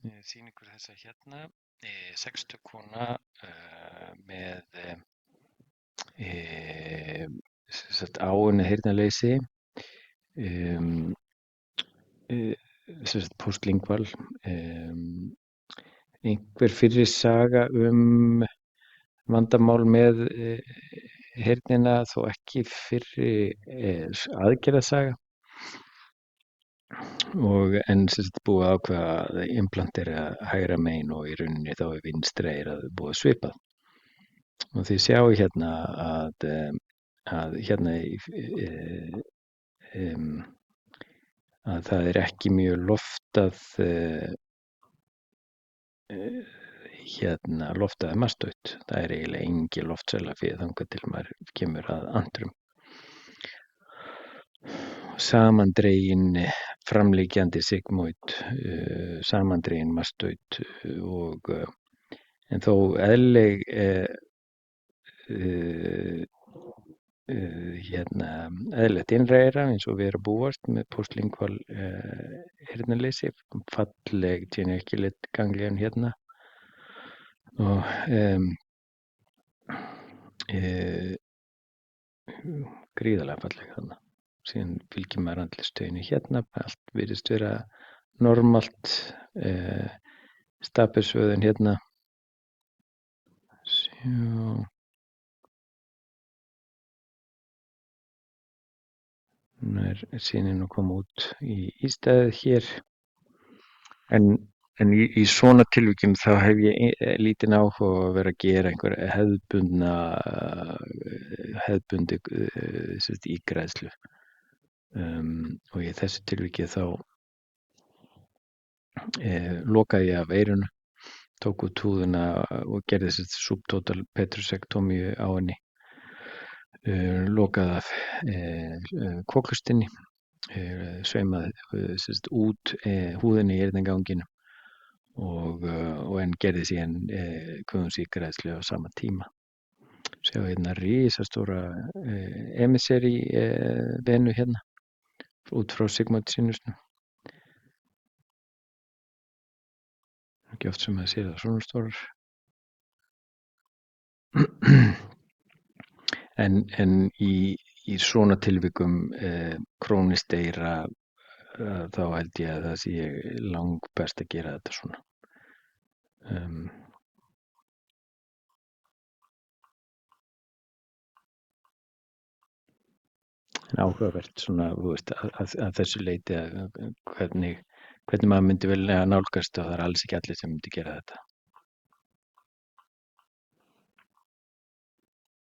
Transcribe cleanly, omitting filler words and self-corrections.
sýningu þessa hérna, sextugkona með sem sagt áunnið heyrnarleysi, sem sagt postlingual, einhver fyrri saga vandamál með heyrnina, þó ekki fyrri aðgerðasaga. En sem sagt búið að ákveða að implantera hægra megin og í rauninni þá vinstra eyrað búið svipað. Og þið sjáu hérna að hérna að það ekki mjög loftað loftaði mastöut. Það eiginlega engin loftsæla fyrir þangað til maður kemur að andrum. Samandregin framliggjandi sigmoid, samandregin mastöut en þó eðlileg eðlilegt innra eyra eins og við erum búast með postlingual heyrnarleysi, falleg geniculate ganglion hérna og gríðarlega falleg þarna. Síðan fylgir maður andlitsstöðinni hérna, allt virðist vera normalt, stapelsvöðin hérna. Hún sýnin að koma út í stæðið hér. En í svona tilvikum þá hef ég lítinn áhuga á að vera að gera einhver hefðbundi ígræðslu. Og í þessu tilviki þá lokaði ég af eyrunu, tók út húðina og gerði subtotal petrosektomíu á henni, lokaði af koklustinni, saumaði út húðinni í eyrnaganginum og en gerði síðan kuðungsígræðslu á sama tíma. Sjá hérna risastóra emissary venu hérna út frá sigmoid sinusnum. Ekki oft sem maður sér það svona stórar. En í svona tilvikum krónískt eyra þá held ég að það sé langbest að gera þetta svona. En áhugavert svona, þú veist, að þessu leyti hvernig maður myndi velja að nálgast og það alls ekki allir sem myndi gera þetta.